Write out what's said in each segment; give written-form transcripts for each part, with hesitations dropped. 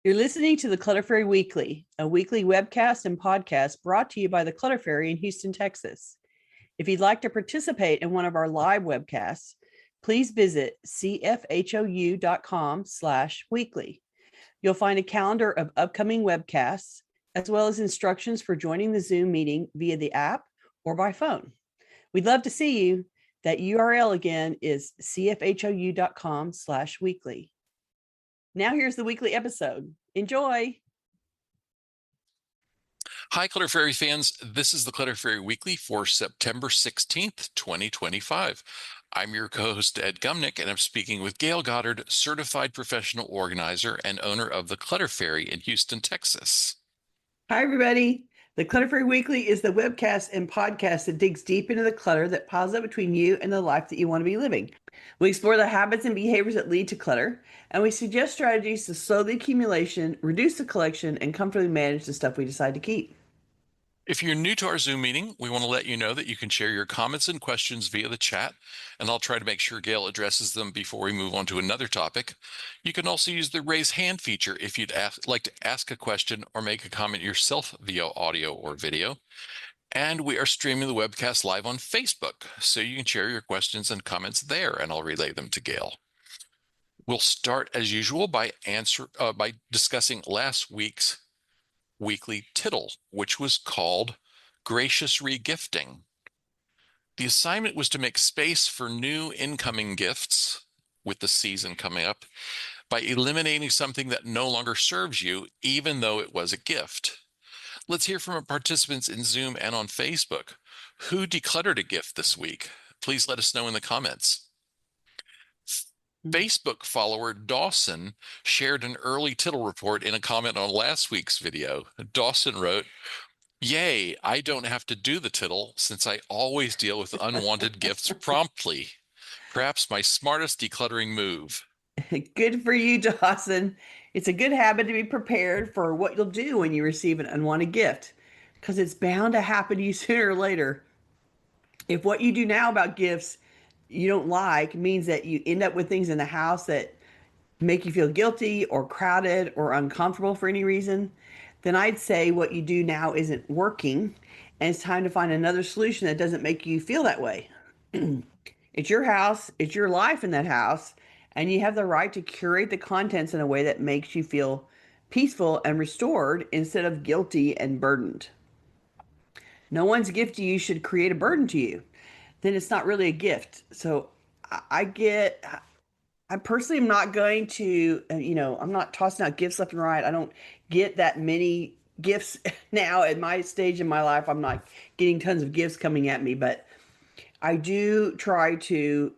You're listening to the Clutter Fairy Weekly, a weekly webcast and podcast brought to you by the Clutter Fairy in Houston, Texas. If you'd like to participate in one of our live webcasts, please visit cfhou.com/weekly. You'll find a calendar of upcoming webcasts, as well as instructions for joining the Zoom meeting via the app or by phone. We'd love to see you. That URL again is cfhou.com/weekly. Now here's the weekly episode. Enjoy. Hi, Clutter Fairy fans. This is the Clutter Fairy Weekly for September 16th, 2025. I'm your co-host, Ed Gumnick, and I'm speaking with Gayle Goddard, certified professional organizer and owner of the Clutter Fairy in Houston, Texas. Hi, everybody. The Clutter Fairy Weekly is the webcast and podcast that digs deep into the clutter that piles up between you and the life that you want to be living. We explore the habits and behaviors that lead to clutter, and we suggest strategies to slow the accumulation, reduce the collection, and comfortably manage the stuff we decide to keep. If you're new to our Zoom meeting, we want to let you know that you can share your comments and questions via the chat, and I'll try to make sure Gayle addresses them before we move on to another topic. You can also use the raise hand feature if you'd like to ask a question or make a comment yourself via audio or video. And we are streaming the webcast live on Facebook, so you can share your questions and comments there, and I'll relay them to Gayle. We'll start as usual by discussing last week's weekly tittle, which was called Gracious Regifting. The assignment was to make space for new incoming gifts with the season coming up by eliminating something that no longer serves you, even though it was a gift. Let's hear from our participants in Zoom and on Facebook. Who decluttered a gift this week? Please let us know in the comments. Facebook follower Dawson shared an early tittle report in a comment on last week's video. Dawson wrote, "Yay, I don't have to do the tittle since I always deal with unwanted gifts promptly. Perhaps my smartest decluttering move." Good for you, Dawson. It's a good habit to be prepared for what you'll do when you receive an unwanted gift, because it's bound to happen to you sooner or later. If what you do now about gifts you don't like means that you end up with things in the house that make you feel guilty or crowded or uncomfortable for any reason, then I'd say what you do now isn't working, and it's time to find another solution that doesn't make you feel that way. It's your house, it's your life in that house, and you have the right to curate the contents in a way that makes you feel peaceful and restored instead of guilty and burdened. No one's gift to you should create a burden to you. Then it's not really a gift. So I personally am not going to, I'm not tossing out gifts left and right. I don't get that many gifts now at my stage in my life. I'm not getting tons of gifts coming at me, but I do try to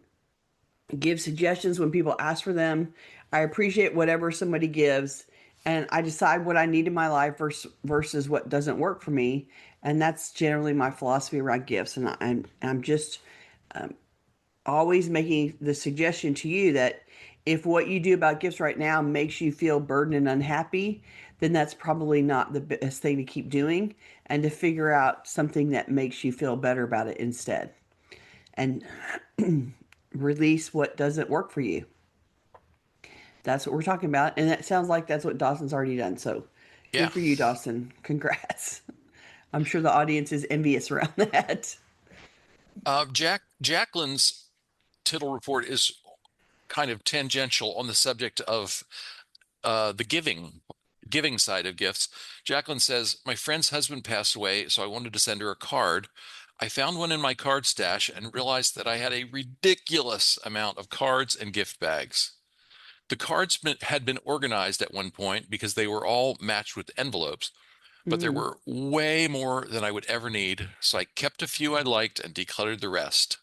give suggestions when people ask for them. I appreciate whatever somebody gives, and I decide what I need in my life versus what doesn't work for me. And that's generally my philosophy around gifts. And I'm just always making the suggestion to you that if what you do about gifts right now makes you feel burdened and unhappy, then that's probably not the best thing to keep doing, and to figure out something that makes you feel better about it instead. And release what doesn't work for you. That's what we're talking about. And that sounds like that's what Dawson's already done. So good for you, Dawson. Congrats. I'm sure the audience is envious around that. Jacqueline's tittle report is kind of tangential on the subject of the giving side of gifts. Jacqueline says, "My friend's husband passed away, so I wanted to send her a card. I found one in my card stash and realized that I had a ridiculous amount of cards and gift bags. The cards had been organized at one point because they were all matched with envelopes, but there were way more than I would ever need, so I kept a few I liked and decluttered the rest.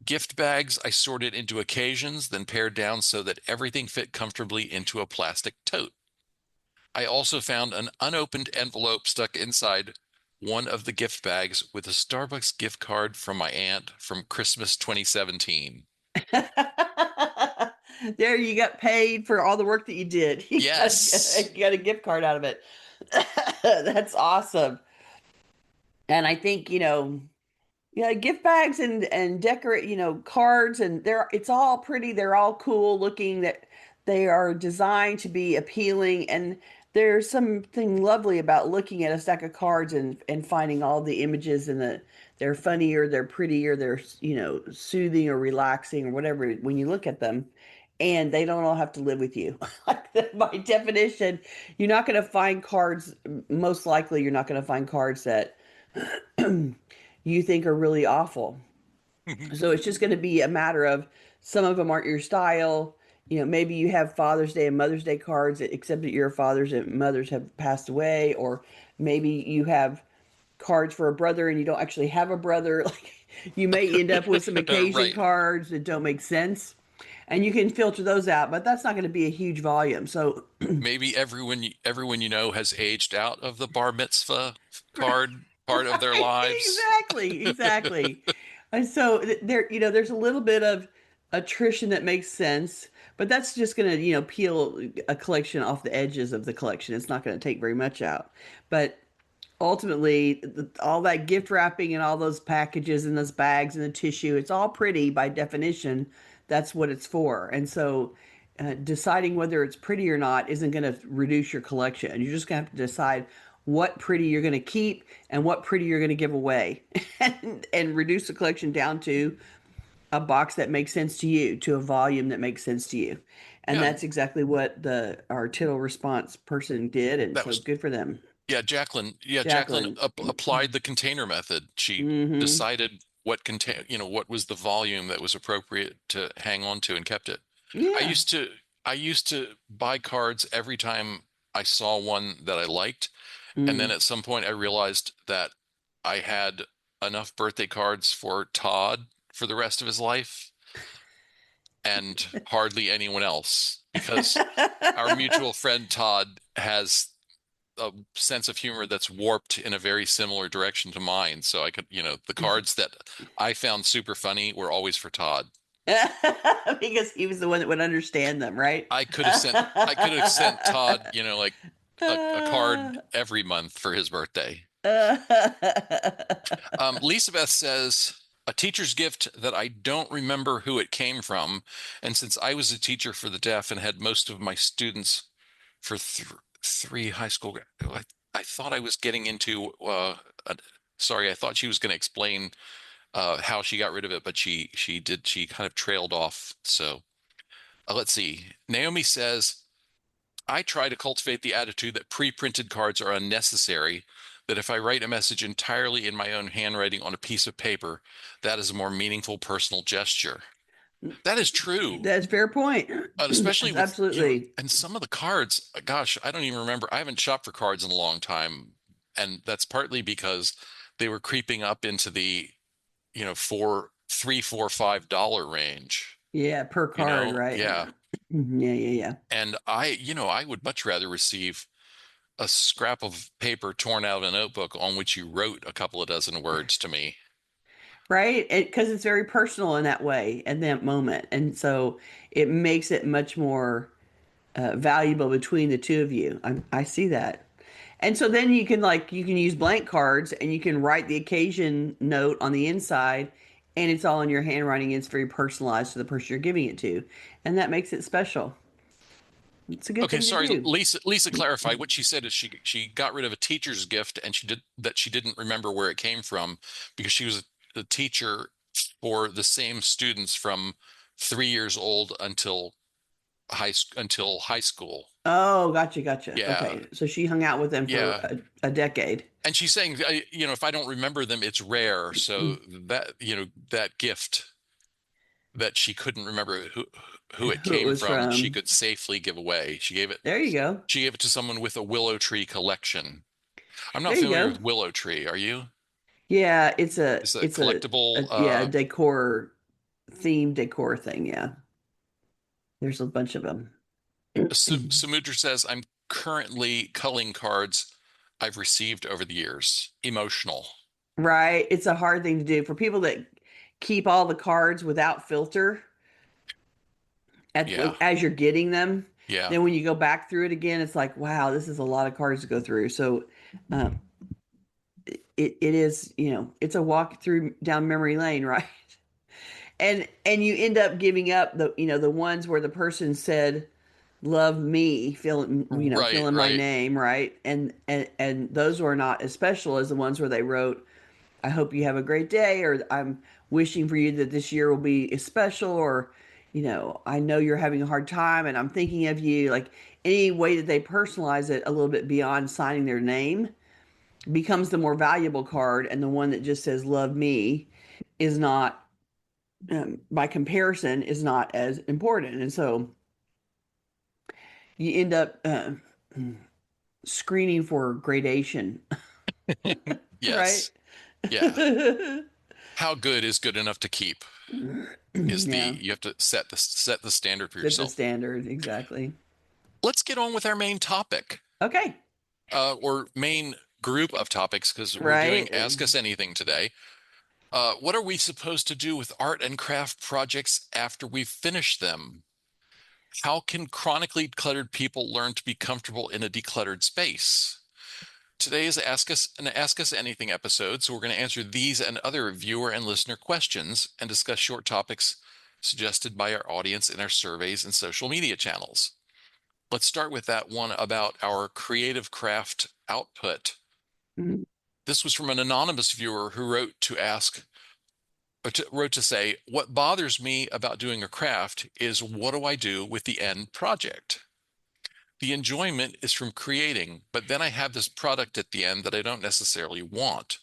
Gift bags I sorted into occasions, then pared down so that everything fit comfortably into a plastic tote. I also found an unopened envelope stuck inside one of the gift bags with a Starbucks gift card from my aunt from Christmas 2017. There, you got paid for all the work that you did. Yes. You got a gift card out of it. That's awesome. And I think, gift bags and decorate, cards, and it's all pretty. They're all cool looking. they are designed to be appealing, and there's something lovely about looking at a stack of cards and finding all the images and they're funny or they're pretty or they're soothing or relaxing or whatever when you look at them, and they don't all have to live with you. Like by definition, you're not going to find cards. Most likely, you're not going to find cards that you think are really awful. So it's just going to be a matter of some of them aren't your style. Maybe you have Father's Day and Mother's Day cards, except that your fathers and mothers have passed away, or maybe you have cards for a brother and you don't actually have a brother. Like you may end up with some occasion Right. cards that don't make sense, and you can filter those out, but that's not going to be a huge volume. So Maybe everyone you know has aged out of the bar mitzvah card part of their right, lives. exactly, exactly. And so there, there's a little bit of attrition that makes sense, but that's just going to, peel a collection off the edges of the collection. It's not going to take very much out. But ultimately, all that gift wrapping and all those packages and those bags and the tissue, it's all pretty by definition. That's what it's for. And so deciding whether it's pretty or not isn't going to reduce your collection. You're just going to have to decide what pretty you're going to keep and what pretty you're going to give away and reduce the collection down to a box that makes sense to you, to a volume that makes sense to you. And Yeah, that's exactly what our tittle response person did. And that so was good for them. yeah, Jacqueline. Yeah, Jacqueline Jacqueline. applied the container method. She Mm-hmm. decided what was the volume that was appropriate to hang on to and kept it. I Yeah. used to I used to buy cards every time I saw one that I liked, and then Mm. at some point I realized that I had enough birthday cards for Todd for the rest of his life and hardly anyone else because our mutual friend Todd has a sense of humor that's warped in a very similar direction to mine. So I could, the cards that I found super funny were always for Todd. Because he was the one that would understand them, right? I could have sent Todd, like a card every month for his birthday. Lisa Beth says, a teacher's gift that I don't remember who it came from. And since I was a teacher for the deaf and had most of my students for three high school, I thought I was getting into, sorry, I thought she was going to explain how she got rid of it, but she kind of trailed off. So let's see. Naomi says, I try to cultivate the attitude that pre-printed cards are unnecessary, that if I write a message entirely in my own handwriting on a piece of paper, that is a more meaningful personal gesture. That is true. That's a fair point. Especially That's with, absolutely. and some of the cards, gosh, I don't even remember. I haven't shopped for cards in a long time. And that's partly because they were creeping up into the, $3, $4, $5 range, Yeah, per card, right? Yeah. Yeah, yeah, yeah. And I would much rather receive a scrap of paper torn out of a notebook on which you wrote a couple of dozen words to me. Right? Because it's very personal in that way, in that moment. And so it makes it much more valuable between the two of you. I see that. And so then you can use blank cards and you can write the occasion note on the inside, and it's all in your handwriting. It's very personalized to the person you're giving it to, and that makes it special. It's a good Okay, thing to sorry, do. Lisa clarified. What she said is she got rid of a teacher's gift and she didn't remember where it came from because she was a teacher for the same students from 3 years old until high school. Oh, gotcha, gotcha. Yeah. Okay, so she hung out with them for Yeah. a decade. And she's saying, if I don't remember them, it's rare. So that gift that she couldn't remember who it Who it came was from, she from. could safely give away. There you go. She gave it to someone with a willow tree collection. I'm not There you familiar go. with willow tree. Are you? Yeah, Is that it's collectible? yeah, a decor theme decor thing. Yeah, there's a bunch of them. Samudra says, I'm currently culling cards I've received over the years. Emotional. Right, it's a hard thing to do for people that keep all the cards without filter Yeah. as you're getting them. Yeah. Then when you go back through it again, it's like, wow, this is a lot of cards to go through. So um, it is, it's a walk through down memory lane, right? And you end up giving up the ones where the person said love me, fill Right, in my right. name, right? And those were not as special as the ones where they wrote, I hope you have a great day, or I'm wishing for you that this year will be special, or, I know you're having a hard time and I'm thinking of you. Like any way that they personalize it a little bit beyond signing their name becomes the more valuable card, and the one that just says love me is not, by comparison, is not as important. And so you end up screening for gradation, right? Yes. Yeah. How good is good enough to keep is Yeah, you have to set the standard for set the yourself. standard. Exactly. Let's get on with our main topic, Okay. or main group of topics, because we're doing Right. Ask Us Anything today. What are we supposed to do with art and craft projects after we've finished them? How can chronically cluttered people learn to be comfortable in a decluttered space? Today is Ask Us Anything episode, so we're going to answer these and other viewer and listener questions and discuss short topics suggested by our audience in our surveys and social media channels. Let's start with that one about our creative craft output. Mhm. This was from an anonymous viewer who wrote to say, what bothers me about doing a craft is what do I do with the end project? The enjoyment is from creating, but then I have this product at the end that I don't necessarily want.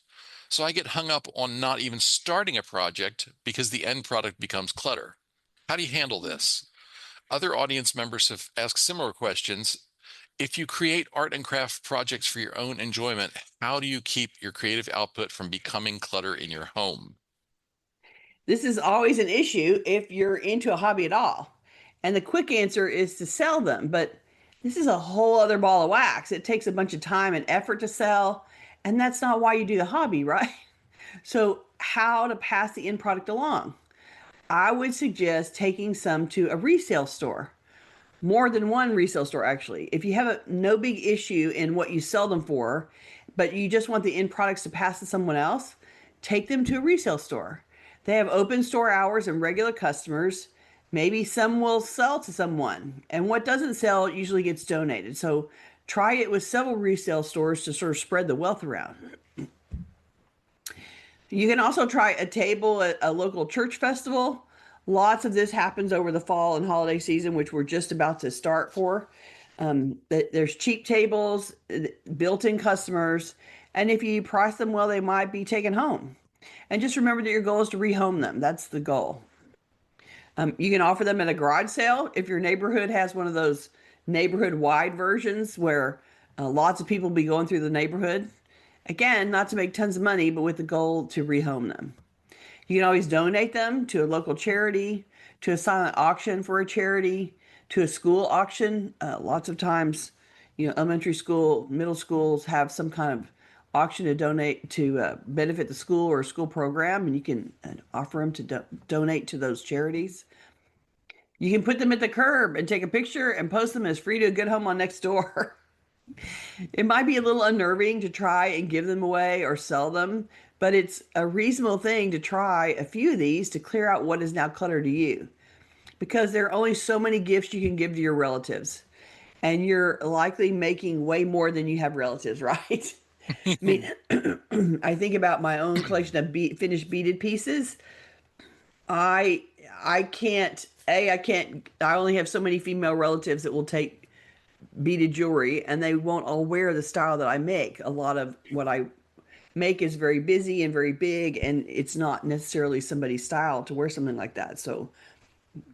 So I get hung up on not even starting a project because the end product becomes clutter. How do you handle this? Other audience members have asked similar questions. If you create art and craft projects for your own enjoyment, how do you keep your creative output from becoming clutter in your home? This is always an issue if you're into a hobby at all. And the quick answer is to sell them. But this is a whole other ball of wax. It takes a bunch of time and effort to sell. And that's not why you do the hobby, right? So, how to pass the end product along? I would suggest taking some to a resale store, more than one resale store, actually. If you have no big issue in what you sell them for, but you just want the end products to pass to someone else, take them to a resale store. They have open store hours and regular customers. Maybe some will sell to someone, and what doesn't sell usually gets donated. So try it with several resale stores to sort of spread the wealth around. You can also try a table at a local church festival. Lots of this happens over the fall and holiday season, which we're just about to start for. There's cheap tables, built-in customers, and if you price them well, they might be taken home. And just remember that your goal is to rehome them. That's the goal. You can offer them at a garage sale if your neighborhood has one of those neighborhood-wide versions where lots of people be going through the neighborhood. Again, not to make tons of money, but with the goal to rehome them. You can always donate them to a local charity, to a silent auction for a charity, to a school auction. Lots of times, elementary school, middle schools have some kind of auction to donate to benefit the school or a school program, and you can offer them to donate to those charities. You can put them at the curb and take a picture and post them as free to a good home on next door. It might be a little unnerving to try and give them away or sell them, but it's a reasonable thing to try a few of these to clear out what is now clutter to you, because there are only so many gifts you can give to your relatives, and you're likely making way more than you have relatives, right? I mean, I think about my own collection of finished beaded pieces. I I can't, I only have so many female relatives that will take beaded jewelry, and they won't all wear the style that I make. A lot of what I make is very busy and very big, and it's not necessarily somebody's style to wear something like that. So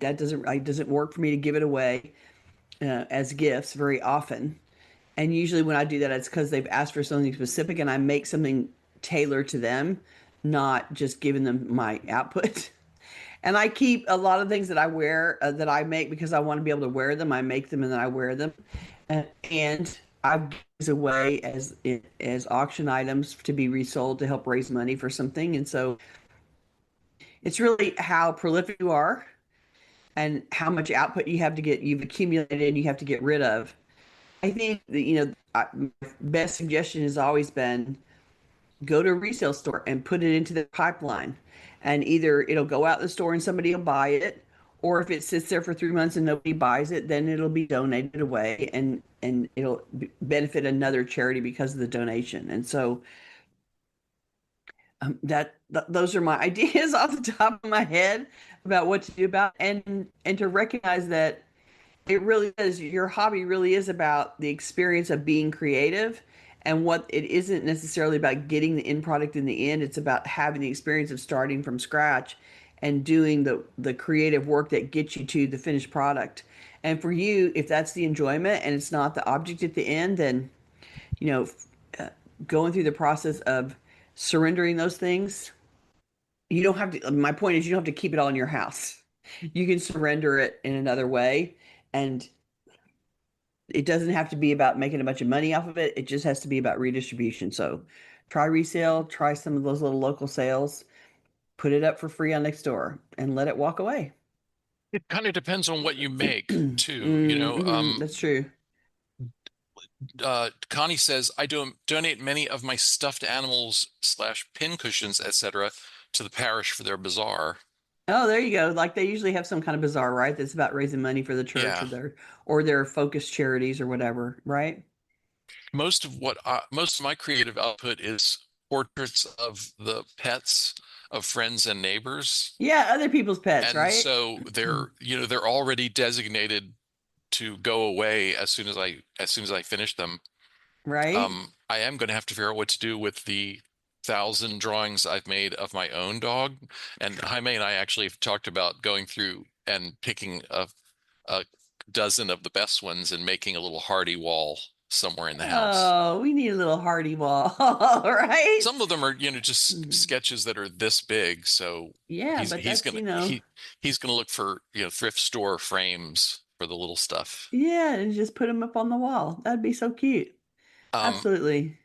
that doesn't work for me to give it away as gifts very often. And usually when I do that, it's because they've asked for something specific, and I make something tailored to them, not just giving them my output. And I keep a lot of things that I wear that I make because I want to be able to wear them. I make them and then I wear them, and I've given these away as auction items to be resold to help raise money for something. And so it's really how prolific you are and how much output you've accumulated and you have to get rid of. I think that, my best suggestion has always been go to a resale store and put it into the pipeline. And either it'll go out the store and somebody will buy it, Or if it sits there for 3 months and nobody buys it, then it'll be donated away and it'll benefit another charity because of the donation. And so those are my ideas off the top of my head about what to do about and to recognize that it really is your hobby really is about the experience of being creative and what it isn't necessarily about getting the end product in the end. It's about having the experience of starting from scratch and doing the creative work that gets you to the finished product. And for you, if that's the enjoyment and it's not the object at the end, then you know, uh, going through the process of surrendering those things, you don't have to. My point is, you don't have to keep it all in your house. You can surrender it in another way, and it doesn't have to be about making a bunch of money off of it. It just has to be about redistribution. So try resale, try some of those little local sales, put it up for free on Nextdoor and let it walk away. It kind of depends on what you make too. That's true. Connie says, I donate many of my stuffed animals slash pin cushions, etc., to the parish for their bazaar. Oh, there you go. Like they usually have some kind of bazaar, right? That's about raising money for the church Yeah. or their focused charities or whatever, right? Most of my creative output is portraits of the pets of friends and neighbors. Yeah, other people's pets, And right? so they're already designated to go away as soon as I finish them. Right? I am going to have to figure out what to do with the 1,000 drawings I've made of my own dog. And Jaime and I actually have talked about going through and picking a dozen of the best ones and making a little hardy wall somewhere in the house. Oh, we need a little hardy wall, right? Some of them are, just sketches that are this big. So Yeah, he's but he's that's, gonna he's gonna look for, thrift store frames for the little stuff. yeah, and just put them up on the wall. That'd be so cute. Um, Absolutely.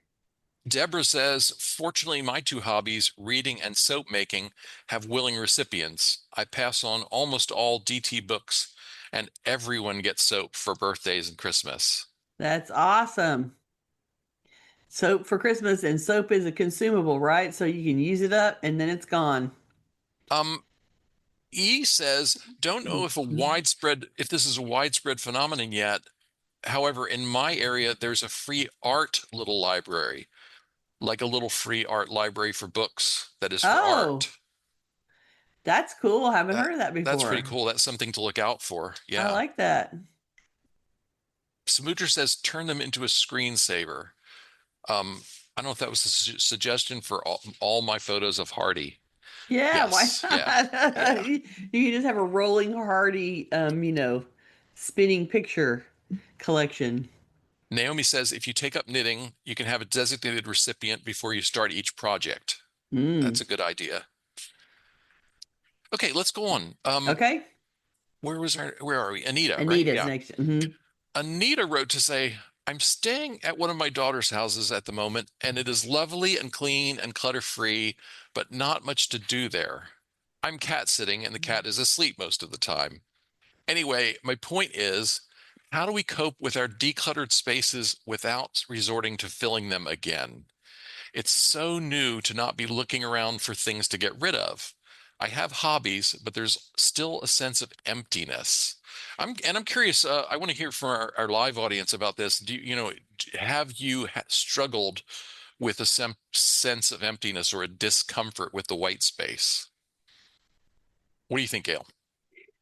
Deborah says, fortunately, my two hobbies, reading and soap making, have willing recipients. I pass on almost all DT books, and everyone gets soap for birthdays and Christmas. That's awesome. Soap for Christmas, and soap is a consumable, right? So you can use it up and then it's gone. Um, E says, don't know if this is a widespread phenomenon yet. However, in my area, there's a free art little library, like a little free art library for books that is for Oh, art. that's cool. Haven't That heard of that that's pretty before. cool. That's something to look out for. I Yeah. like that. Smoocher says turn them into a screensaver. I don't know if that was a suggestion for all my photos of Hardy. Yeah, why Yes, yeah, not? yeah. You can just have a rolling hardy, spinning picture collection. Naomi says if you take up knitting, you can have a designated recipient before you start each project. That's Mm. a good idea. Okay, let's go on. Okay. Where are we? Anita, right? Anita's Yeah. next. Hmm. Anita wrote to say, I'm staying at one of my daughter's houses at the moment, and it is lovely and clean and clutter-free, but not much to do there. I'm cat sitting, and the cat is asleep most of the time. Anyway, my point is, how do we cope with our decluttered spaces without resorting to filling them again? It's so new to not be looking around for things to get rid of. I have hobbies, but there's still a sense of emptiness. I'm curious. I want to hear from our live audience about this. Have you struggled with a sense of emptiness or a discomfort with the white space? What do you think, Gail?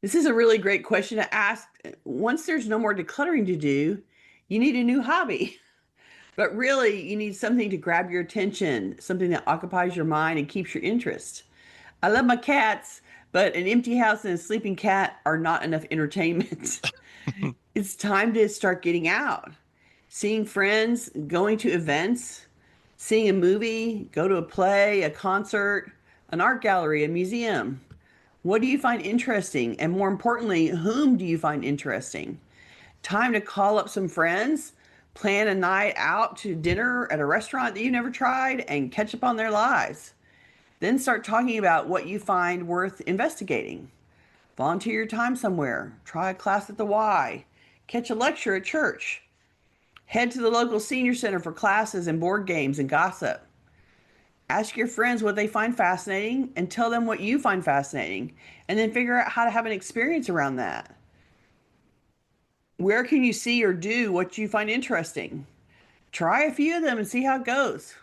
This is a really great question to ask. Once there's no more decluttering to do, you need a new hobby. But really, you need something to grab your attention, something that occupies your mind and keeps your interest. I love my cats, but an empty house and a sleeping cat are not enough entertainment. It's time to start getting out, seeing friends, going to events, seeing a movie, go to a play, a concert, an art gallery, a museum. What do you find interesting? And more importantly, whom do you find interesting? Time to call up some friends, plan a night out to dinner at a restaurant that you never tried, and catch up on their lives. Then start talking about what you find worth investigating. Volunteer your time somewhere, try a class at the Y, catch a lecture at church, head to the local senior center for classes and board games and gossip. Ask your friends what they find fascinating and tell them what you find fascinating, and then figure out how to have an experience around that. Where can you see or do what you find interesting? Try a few of them and see how it goes.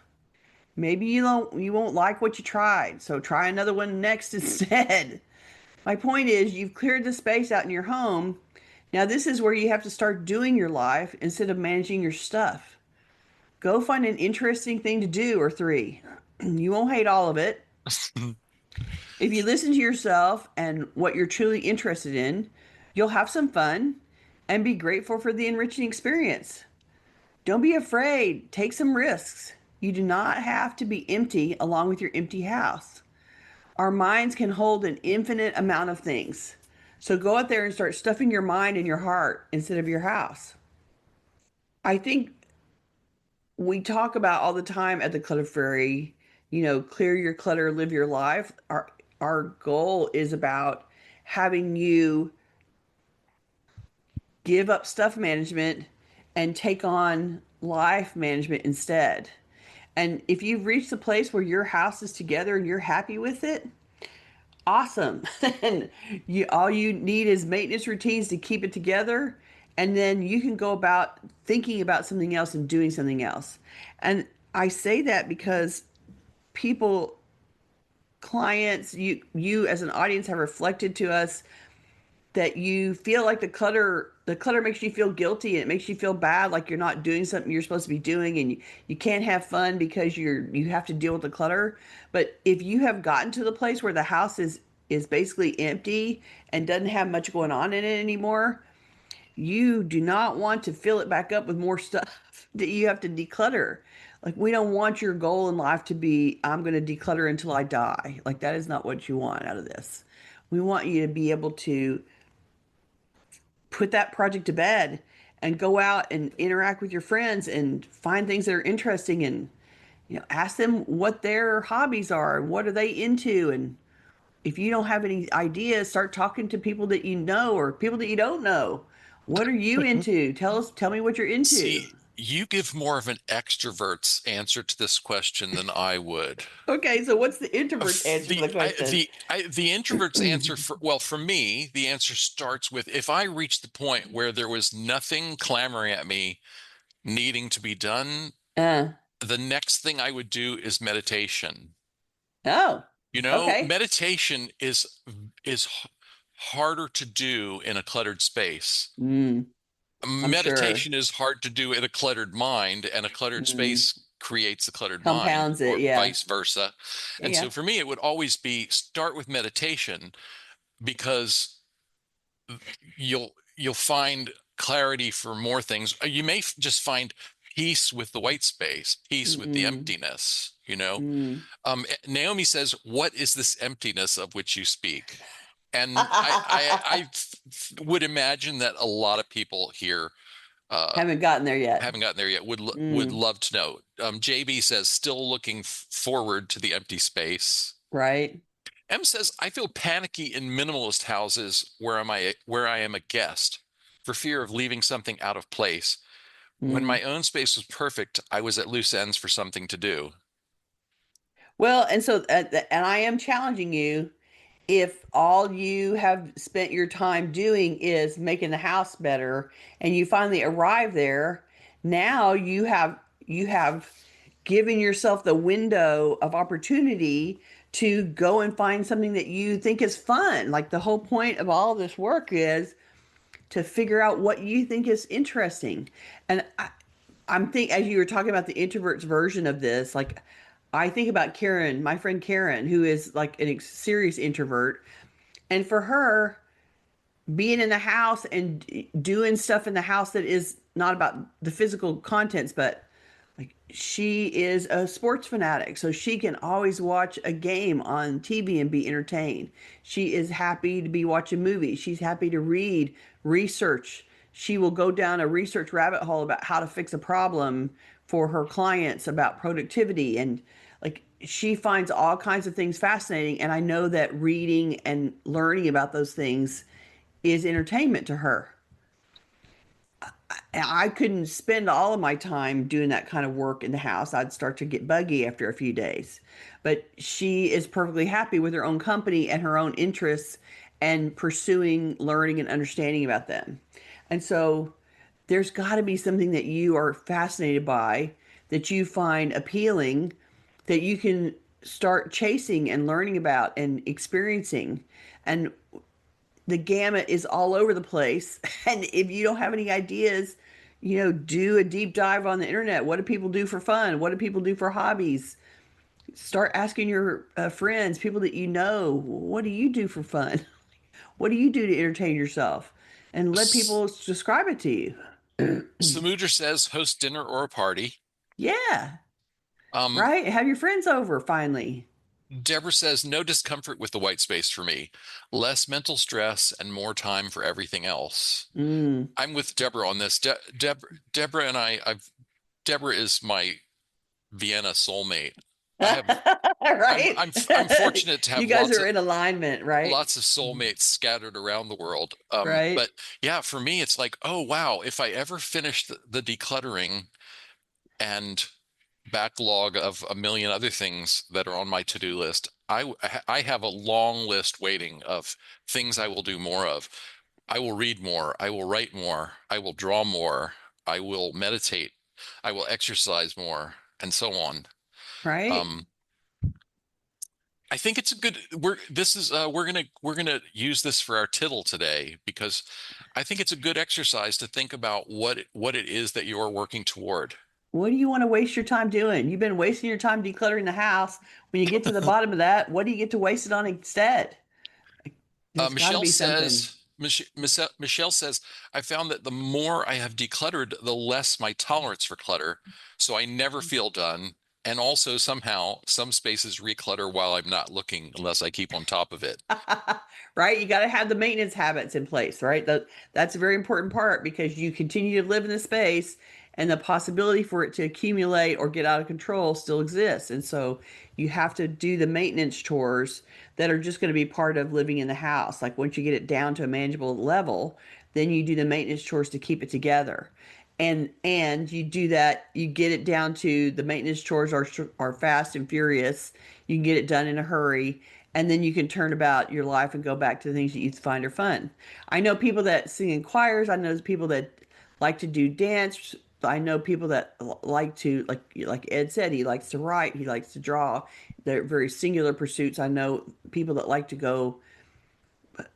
Maybe you won't like what you tried, so try another one next instead. My point is you've cleared the space out in your home. Now this is where you have to start doing your life instead of managing your stuff. Go find an interesting thing to do or three. You won't hate all of it. If you listen to yourself and what you're truly interested in, you'll have some fun and be grateful for the enriching experience. Don't be afraid. Take some risks. You do not have to be empty along with your empty house. Our minds can hold an infinite amount of things. So go out there and start stuffing your mind and your heart instead of your house. I think we talk about all the time at the Clutter Fairy, clear your clutter, live your life. Our goal is about having you give up stuff management and take on life management instead. And if you've reached the place where your house is together and you're happy with it, awesome. And all you need is maintenance routines to keep it together. And then you can go about thinking about something else and doing something else. And I say that because people, clients, you as an audience have reflected to us that you feel like the clutter makes you feel guilty and it makes you feel bad, like you're not doing something you're supposed to be doing, and you can't have fun because you have to deal with the clutter. But if you have gotten to the place where the house is basically empty and doesn't have much going on in it anymore, you do not want to fill it back up with more stuff that you have to declutter. Like, we don't want your goal in life to be, I'm going to declutter until I die. Like, that is not what you want out of this. We want you to be able to put that project to bed and go out and interact with your friends and find things that are interesting, and ask them what their hobbies are and what are they into. And if you don't have any ideas, start talking to people that you know or people that you don't know. What are you into? Tell me what you're into. See, you give more of an extrovert's answer to this question than I would. Okay, so what's the introvert's answer to The the question? the introvert's answer for me, the answer starts with if I reached the point where there was nothing clamoring at me needing to be done, uh the next thing I would do is meditation. oh, okay. Meditation is harder to do in a cluttered space. mm, I'm sure. Meditation is hard to do in a cluttered mind, and a cluttered mm, space creates a cluttered mind, Compounds it, or yeah. vice versa. Yeah, And yeah. so for me, it would always be start with meditation because you'll find clarity for more things. You may just find peace with the white space, peace with the mm, emptiness. mm. Naomi says, "What is this emptiness of which you speak?" And I would imagine that a lot of people here uh, Haven't gotten there yet. haven't gotten there yet would mm, love to know. JB says, "Still looking forward to the empty space." right. M says, "I feel panicky in minimalist houses where I am a guest for fear of leaving something out of place. When mm. my own space was perfect, I was at loose ends for something to do." Well, and I am challenging you. If all you have spent your time doing is making the house better and you finally arrive there, now you have given yourself the window of opportunity to go and find something that you think is fun. Like, the whole point of all this work is to figure out what you think is interesting. And as you were talking about the introvert's version of this, like, I think about Karen, my friend Karen, who is like a serious introvert. And for her, being in the house and doing stuff in the house that is not about the physical contents, but like, she is a sports fanatic, so she can always watch a game on TV and be entertained. She is happy to be watching movies. She's happy to read, research. She will go down a research rabbit hole about how to fix a problem for her clients about productivity. And like, she finds all kinds of things fascinating. And I know that reading and learning about those things is entertainment to her. I couldn't spend all of my time doing that kind of work in the house. I'd start to get buggy after a few days. But she is perfectly happy with her own company and her own interests and pursuing learning and understanding about them. And so there's got to be something that you are fascinated by, that you find appealing, that you can start chasing and learning about and experiencing. And the gamut is all over the place. And if you don't have any ideas, do a deep dive on the internet. What do people do for fun? What do people do for hobbies? Start asking your friends, people that you know, what do you do for fun? What do you do to entertain yourself? And let S- people describe it to you. Samudra says host dinner or a party. Yeah, Um, right? Have your friends over finally. Deborah says no discomfort with the white space for me, less mental stress and more time for everything else. Mm. I'm with Deborah on this. Deborah and Deborah is my Vienna soulmate. I have Right? I'm fortunate to You have guys are in alignment, right? lots of soulmates scattered around the world. Right? But yeah, for me, it's like, oh wow, if I ever finish the decluttering and backlog of a million other things that are on my to-do list, I have a long list waiting of things I will do more of. I will read more, I will write more, I will draw more, I will meditate, I will exercise more, and so on. Right? Um, I think it's a good we're this is we're gonna use this for our tittle today because I think it's a good exercise to think about what it is that you're working toward. What do you want to waste your time doing? You've been wasting your time decluttering the house. When you get to the bottom of that, what do you get to waste it on instead? There's got to Michelle be something. says, Michelle says, I found that the more I have decluttered, the less my tolerance for clutter. So I never feel done. And also somehow some spaces reclutter while I'm not looking unless I keep on top of it. Right? You got to have the maintenance habits in place, right? That's a very important part because you continue to live in the space and the possibility for it to accumulate or get out of control still exists. And so you have to do the maintenance chores that are just going to be part of living in the house. Like once you get it down to a manageable level, then you do the maintenance chores to keep it together. And you do that, you get it down to the maintenance chores are fast and furious. You can get it done in a hurry, and then you can turn about your life and go back to the things that you find are fun. I know people that sing in choirs. I know people that like to do dance. I know people that like to like Ed said, he likes to write, he likes to draw. They're very singular pursuits. I know people that like to go.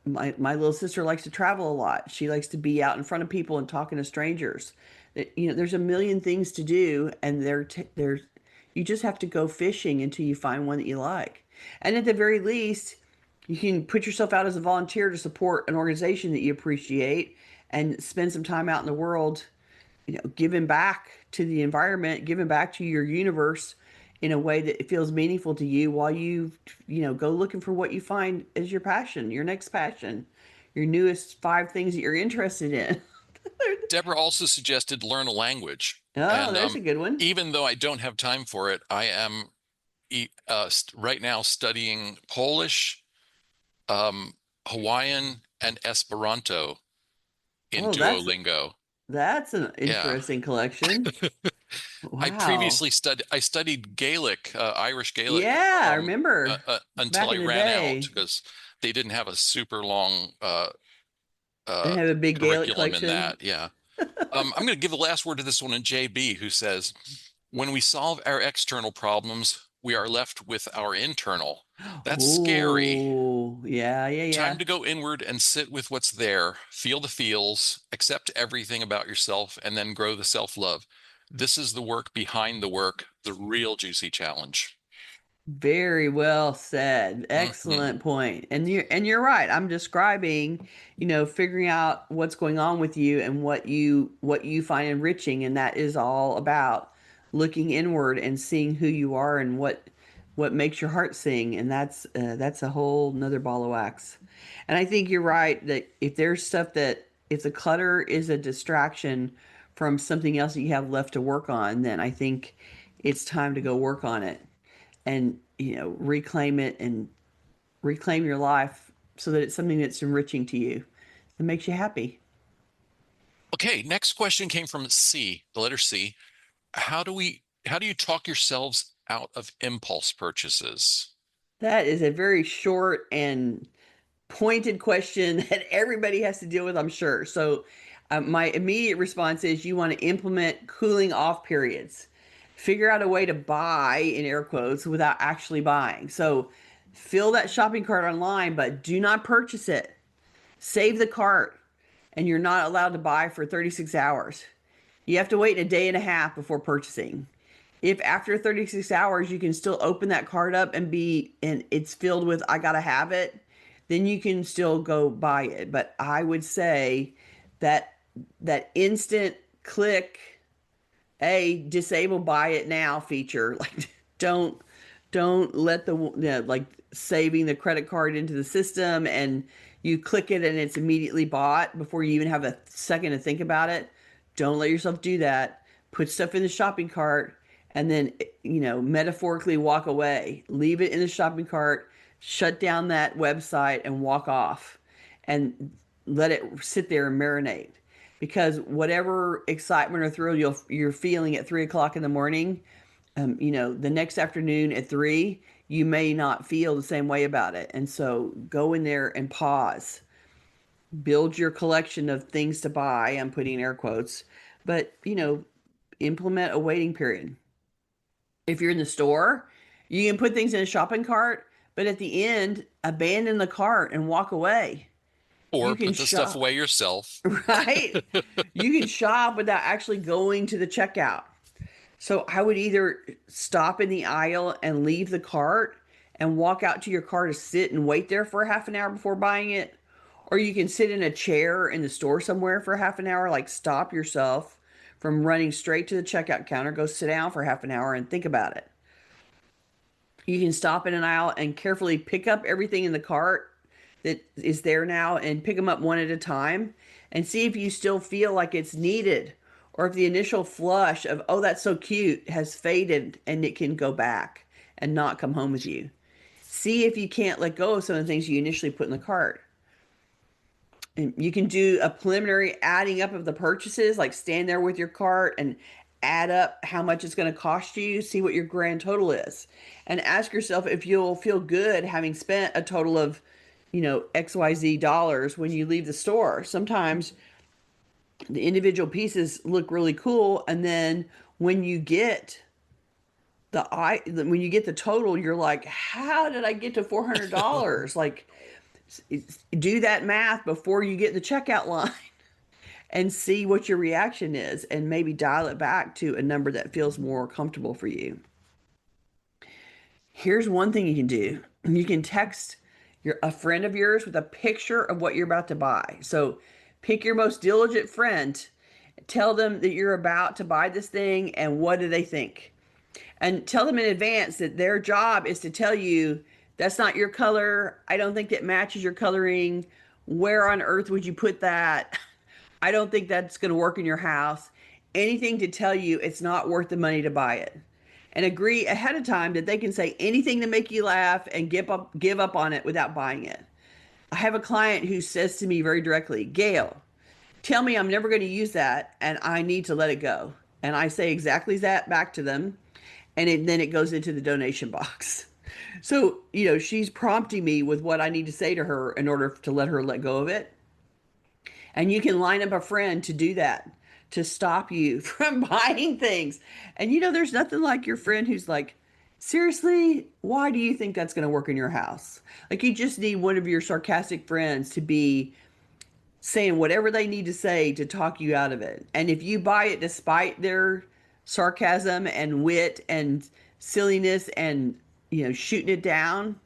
My little sister likes to travel a lot. She likes to be out in front of people and talking to strangers. There's a million things to do, and there's you just have to go fishing until you find one that you like. And at the very least, you can put yourself out as a volunteer to support an organization that you appreciate and spend some time out in the world, giving back to the environment, giving back to your universe in a way that it feels meaningful to you while go looking for what you find as your passion, your next passion, your newest 5 things that you're interested in. Deborah also suggested learn a language. Oh, And there's a good one. even though I don't have time for it, I am right now studying Polish, um, Hawaiian, and Esperanto in Oh, Duolingo. that's an Yeah. interesting collection. Wow. I studied Gaelic, Irish Gaelic, Yeah, I remember until back I in the ran out day. because they didn't have a super long They uh, have a big Gaelic curriculum in collection. that. Yeah. I'm going to give the last word to this one in JB, who says, when we solve our external problems, we are left with our internal. That's scary. Oh, yeah, yeah, Time yeah. to go inward and sit with what's there, feel the feels, accept everything about yourself, and then grow the self-love. This is the work behind the work, the real juicy challenge. Very well said. Hmm. Excellent point. And you're right. I'm describing, figuring out what's going on with you and what you find enriching, and that is all about looking inward and seeing who you are and what makes your heart sing, and that's a whole nother ball of wax. And I think you're right that if the clutter is a distraction from something else that you have left to work on, then I think it's time to go work on it and reclaim it and reclaim your life so that it's something that's enriching to you that makes you happy. Okay, next question came from C, the letter C. How do you talk yourselves out of impulse purchases? That is a very short and pointed question that everybody has to deal with, I'm sure. So, my immediate response is you want to implement cooling off periods. Figure out a way to buy, in air quotes, without actually buying. So, fill that shopping cart online, but do not purchase it. Save the cart, and you're not allowed to buy for 36 hours. You have to wait a day and a half before purchasing. If after 36 hours you can still open that card up and it's filled with I gotta have it, then you can still go buy it. But I would say that that instant click, disable buy it now feature, like don't don't let like saving the credit card into the system and you click it and it's immediately bought before you even have a second to think about it. Don't let yourself do that. Put stuff in the shopping cart and then, metaphorically walk away. Leave it in the shopping cart, shut down that website and walk off and let it sit there and marinate. Because whatever excitement or thrill you're feeling at 3 o'clock in the morning, the next afternoon at 3, you may not feel the same way about it. And so go in there and pause, build your collection of things to buy. I'm putting air quotes, but, implement a waiting period. If you're in the store, you can put things in a shopping cart, but at the end, abandon the cart and walk away. You Or can put the stuff shop, away yourself. right? You can shop without actually going to the checkout. So I would either stop in the aisle and leave the cart and walk out to your car to sit and wait there for a half an hour before buying it. Or you can sit in a chair in the store somewhere for half an hour, like stop yourself from running straight to the checkout counter, go sit down for half an hour and think about it. You can stop in an aisle and carefully pick up everything in the cart that is there now and pick them up one at a time and see if you still feel like it's needed or if the initial flush of, oh, that's so cute has faded and it can go back and not come home with you. See if you can't let go of some of the things you initially put in the cart. And you can do a preliminary adding up of the purchases, like stand there with your cart and add up how much it's going to cost you, see what your grand total is, and ask yourself if you'll feel good having spent a total of, XYZ dollars when you leave the store. Sometimes the individual pieces look really cool, and then when you get when you get the total, you're like, how did I get to $400? Like, do that math before you get in the checkout line and see what your reaction is and maybe dial it back to a number that feels more comfortable for you. Here's one thing you can do. You can text a friend of yours with a picture of what you're about to buy. So pick your most diligent friend, tell them that you're about to buy this thing and what do they think? And tell them in advance that their job is to tell you that's not your color. I don't think that matches your coloring. Where on earth would you put that? I don't think that's going to work in your house. Anything to tell you it's not worth the money to buy it. And agree ahead of time that they can say anything to make you laugh and give up on it without buying it. I have a client who says to me very directly, Gayle, tell me I'm never going to use that and I need to let it go. And I say exactly that back to them. And then it goes into the donation box. So, she's prompting me with what I need to say to her in order to let her let go of it. And you can line up a friend to do that, to stop you from buying things. And there's nothing like your friend who's like, seriously, why do you think that's going to work in your house? Like, you just need one of your sarcastic friends to be saying whatever they need to say to talk you out of it. And if you buy it despite their sarcasm and wit and silliness and, shooting it down,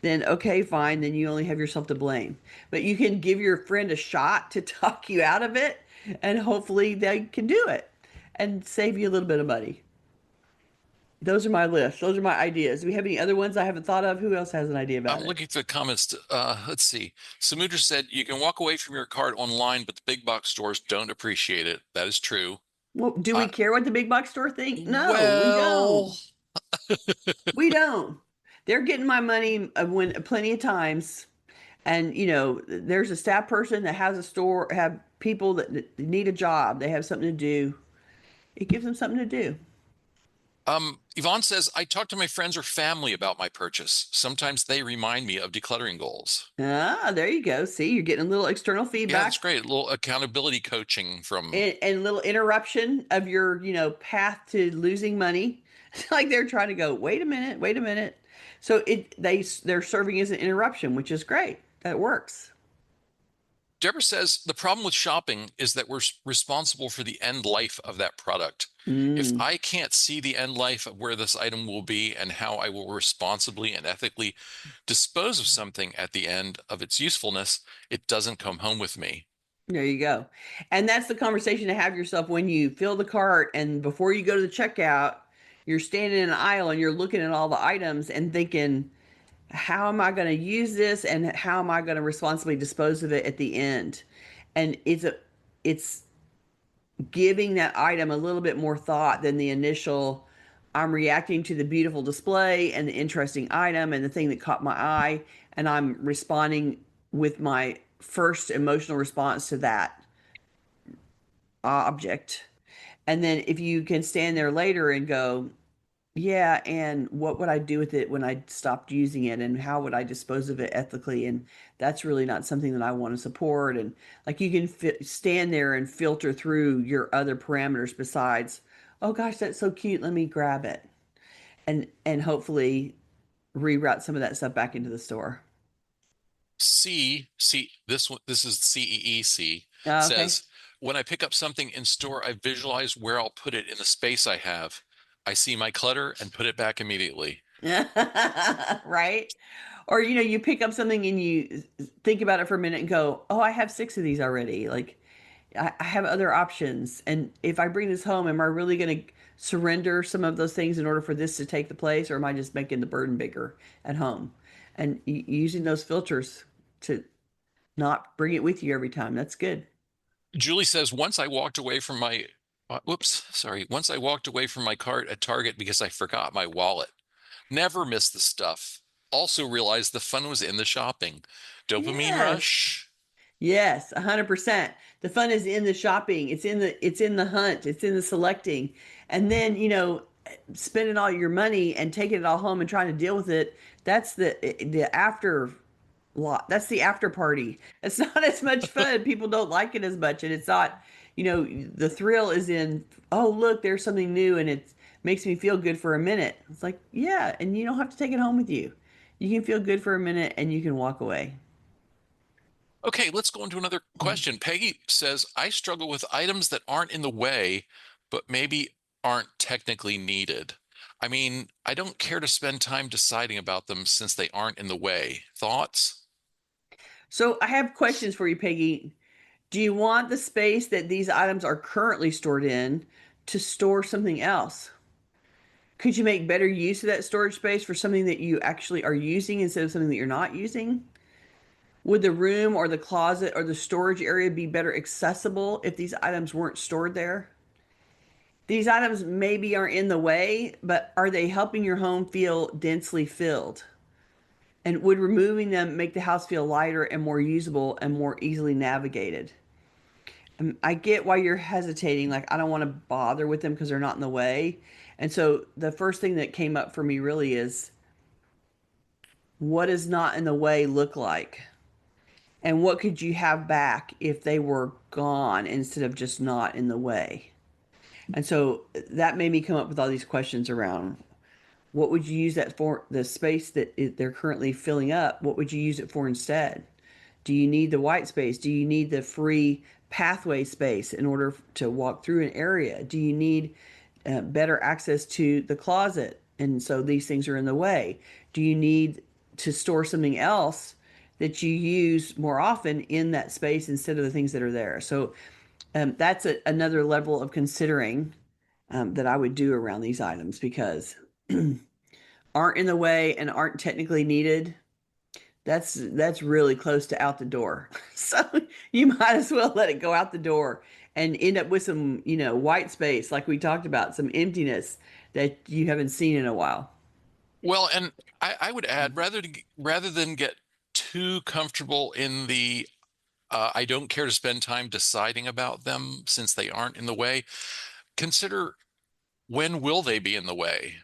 then okay, fine, then you only have yourself to blame. But you can give your friend a shot to talk you out of it, and hopefully they can do it and save you a little bit of money. Those are my lists. Those are my ideas. Do we have any other ones I haven't thought of? Who else has an idea I'm about it? looking through the comments. Let's see. Samudra said you can walk away from your cart online, but the big box stores don't appreciate it. That is true. Well, do we Uh, care what the big box store think? No, we well, don't. We don't. They're getting my money when plenty of times. And there's a staff person that has a store, have people that need a job, they have something to do. It gives them something to do. Yvonne says, I talk to my friends or family about my purchase. Sometimes they remind me of decluttering goals. Ah, there you go. See, you're getting a little external Yeah, that's feedback great. A little accountability coaching from. and a little interruption of your, path to losing money. Like they're trying to go, wait a minute, wait a minute. So they're serving as an interruption, which is great. That works. Deborah says, the problem with shopping is that we're responsible for the end life of that product. If Mm, I can't see the end life of where this item will be and how I will responsibly and ethically dispose of something at the end of its usefulness, it doesn't come home with me. there you go. And that's the conversation to have yourself when you fill the cart and before you go to the checkout, you're standing in an aisle and you're looking at all the items and thinking, how am I going to use this and how am I going to responsibly dispose of it at the end? And it's giving that item a little bit more thought than the initial I'm reacting to the beautiful display and the interesting item and the thing that caught my eye and I'm responding with my first emotional response to that object. And then if you can stand there later and go, yeah, and what would I do with it when I stopped using it, and how would I dispose of it ethically? And that's really not something that I want to support. And like you can stand there and filter through your other parameters besides, oh gosh, that's so cute. Let me grab it, and hopefully reroute some of that stuff back into the store. This is CEEC Okay. says, when I pick up something in store, I visualize where I'll put it in the space I have. I see my clutter and put it back immediately. Right? Or you pick up something and you think about it for a minute and go, "Oh, I have 6 of these already." Like I have other options. And if I bring this home, am I really going to surrender some of those things in order for this to take the place, or am I just making the burden bigger at home? And using those filters to not bring it with you every time. That's good. Julie says, once I walked away from my cart at Target because I forgot my wallet. Never miss the stuff. Also realized the fun was in the shopping. Dopamine Yes. rush. Yes, 100%. The fun is in the shopping. It's in the hunt. It's in the selecting. And then, spending all your money and taking it all home and trying to deal with it. That's the after lot. That's the after party. It's not as much fun. People don't like it as much. And it's not, the thrill is in, oh, look, there's something new and it makes me feel good for a minute. It's like, yeah, and you don't have to take it home with you. You can feel good for a minute and you can walk away. Okay, let's go into another question. Peggy says, I struggle with items that aren't in the way, but maybe aren't technically needed. I mean, I don't care to spend time deciding about them since they aren't in the way. Thoughts? So I have questions for you, Peggy. Do you want the space that these items are currently stored in to store something else? Could you make better use of that storage space for something that you actually are using instead of something that you're not using? Would the room or the closet or the storage area be better accessible if these items weren't stored there? These items maybe aren't in the way, but are they helping your home feel densely filled? And would removing them make the house feel lighter and more usable and more easily navigated? I get why you're hesitating. Like, I don't want to bother with them because they're not in the way. And so the first thing that came up for me really is what does not in the way look like? And what could you have back if they were gone instead of just not in the way? And so that made me come up with all these questions around what would you use that for, the space that they're currently filling up? What would you use it for instead? Do you need the white space? Do you need the free pathway space in order to walk through an area? Do you need better access to the closet? And so these things are in the way. Do you need to store something else that you use more often in that space instead of the things that are there? So that's another level of considering that I would do around these items because aren't in the way and aren't technically needed. That's really close to out the door. So you might as well let it go out the door and end up with some, white space like we talked about, some emptiness that you haven't seen in a while. Well, and I would add, rather than get too comfortable in the I don't care to spend time deciding about them since they aren't in the way. Consider, when will they be in the way?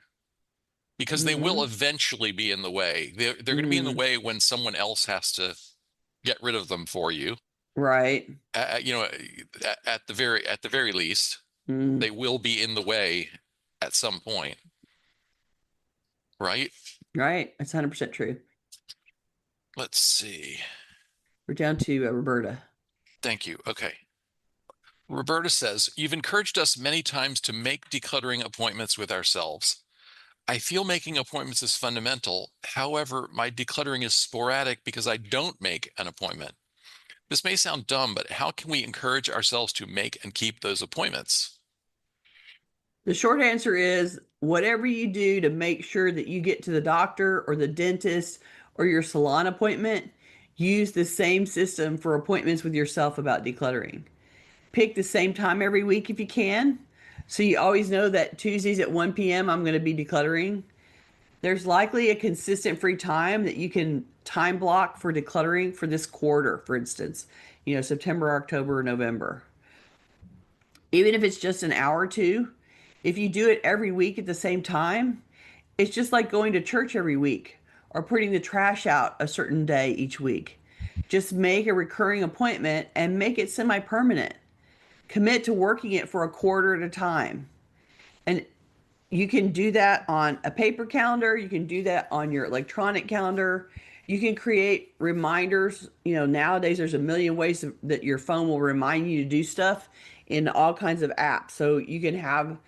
Because they will Mm-hmm. eventually be in the way. They're going to be in the Mm-hmm. way when someone else has to get rid of them for you. Right. You know, at the very least, Mm, they will be in the way at some point, right? right. That's 100% true. Let's see. We're down to Roberta. Thank you. Okay. Roberta says, you've encouraged us many times to make decluttering appointments with ourselves. I feel making appointments is fundamental. However, my decluttering is sporadic because I don't make an appointment. This may sound dumb, but how can we encourage ourselves to make and keep those appointments? The short answer is whatever you do to make sure that you get to the doctor or the dentist or your salon appointment, use the same system for appointments with yourself about decluttering. Pick the same time every week if you can. So you always know that Tuesdays at 1 p.m. I'm going to be decluttering. There's likely a consistent free time that you can time block for decluttering for this quarter, for instance, September, October, November. Even if it's just an hour or two, if you do it every week at the same time, it's just like going to church every week or putting the trash out a certain day each week. Just make a recurring appointment and make it semi permanent. Commit to working it for a quarter at a time. And you can do that on a paper calendar, you can do that on your electronic calendar. You can create reminders. Nowadays there's a million ways that your phone will remind you to do stuff in all kinds of apps. So you can have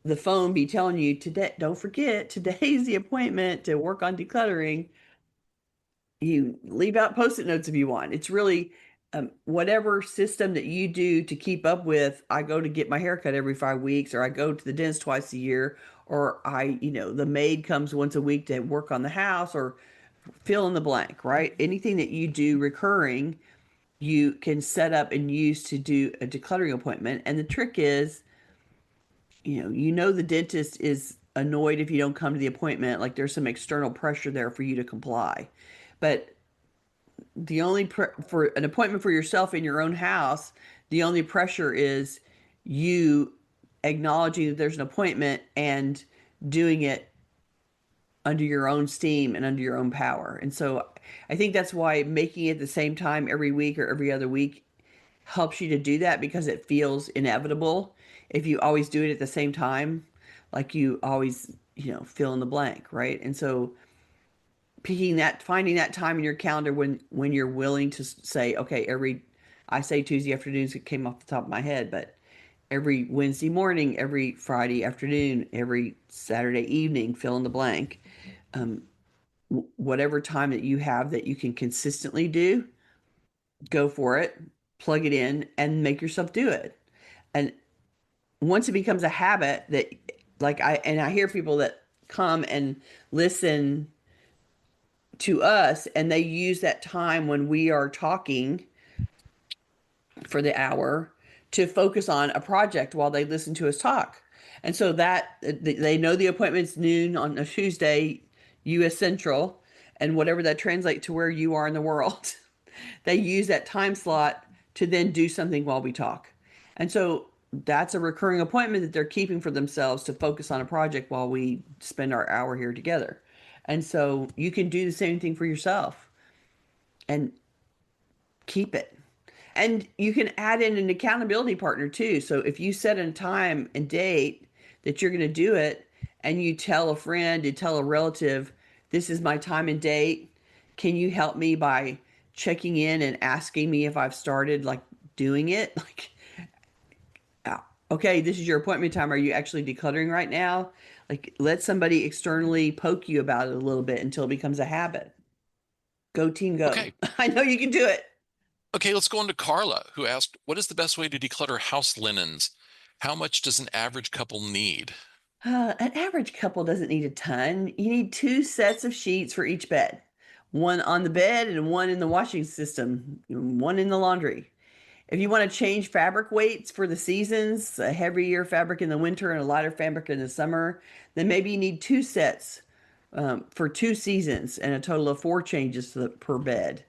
the phone be telling you today, don't forget, today's the appointment to work on decluttering. You leave out post-it notes if you want. It's really whatever system that you do to keep up with. I go to get my haircut every 5 weeks, or I go to the dentist twice a year, or the maid comes once a week to work on the house, or fill in the blank, right? Anything that you do recurring, you can set up and use to do a decluttering appointment. And the trick is, the dentist is annoyed if you don't come to the appointment. Like there's some external pressure there for you to comply. But the only for an appointment for yourself in your own house, the only pressure is you acknowledging that there's an appointment and doing it under your own steam and under your own power. And so I think that's why making it the same time every week or every other week helps you to do that, because it feels inevitable. If you always do it at the same time, like you always, fill in the blank, right? And so finding that time in your calendar when you're willing to say, okay, I say Tuesday afternoons, it came off the top of my head, but every Wednesday morning, every Friday afternoon, every Saturday evening, fill in the blank. um, Whatever time that you have that you can consistently do, go for it, plug it in, and make yourself do it. And once it becomes a habit that, like, I hear people that come and listen to us and they use that time when we are talking for the hour to focus on a project while they listen to us talk. And so that they know the appointment's noon on a Tuesday, US Central, and whatever that translates to where you are in the world. They use that time slot to then do something while we talk. And so that's a recurring appointment that they're keeping for themselves to focus on a project while we spend our hour here together. And so you can do the same thing for yourself and keep it. And you can add in an accountability partner too. So if you set a time and date that you're going to do it, and you tell a friend, you tell a relative, this is my time and date. Can you help me by checking in and asking me if I've started like doing it? Like, okay, this is your appointment time. Are you actually decluttering right now? Like, let somebody externally poke you about it a little bit until it becomes a habit. Go team, go. Okay. I know you can do it. Okay, let's go on to Carla, who asked, what is the best way to declutter house linens? How much does an average couple need? An average couple doesn't need a ton. You need two sets of sheets for each bed, one on the bed and one in the washing system, one in the laundry. If you want to change fabric weights for the seasons, a heavier fabric in the winter and a lighter fabric in the summer, then maybe you need two sets for 2 seasons and a total of 4 changes per bed.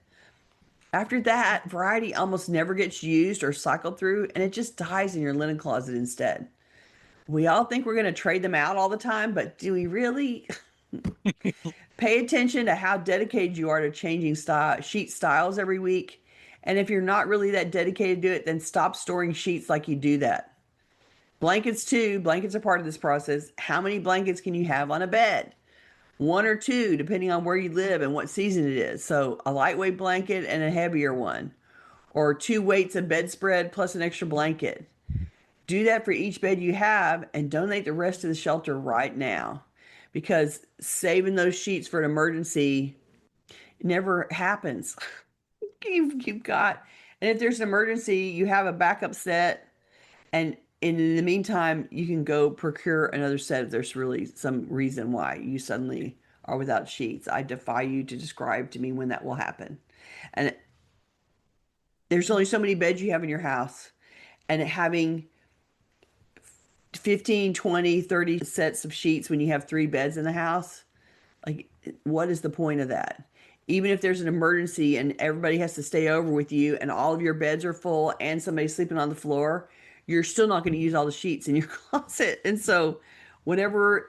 After that, variety almost never gets used or cycled through, and it just dies in your linen closet instead. We all think we're going to trade them out all the time, but do we really? Pay attention to how dedicated you are to changing sheet styles every week. And if you're not really that dedicated to it, then stop storing sheets like you do that. Blankets, too. Blankets are part of this process. How many blankets can you have on a bed? One or two, depending on where you live and what season it is. So, a lightweight blanket and a heavier one, or two weights of bedspread plus an extra blanket. Do that for each bed you have and donate the rest to the shelter right now, because saving those sheets for an emergency never happens. You've got, and if there's an emergency, you have a backup set, and in the meantime, you can go procure another set if there's really some reason why you suddenly are without sheets. I defy you to describe to me when that will happen. And there's only so many beds you have in your house, and having 15, 20, 30 sets of sheets when you have three beds in the house, like, what is the point of that? Even if there's an emergency and everybody has to stay over with you and all of your beds are full and somebody's sleeping on the floor, you're still not going to use all the sheets in your closet. And so, whatever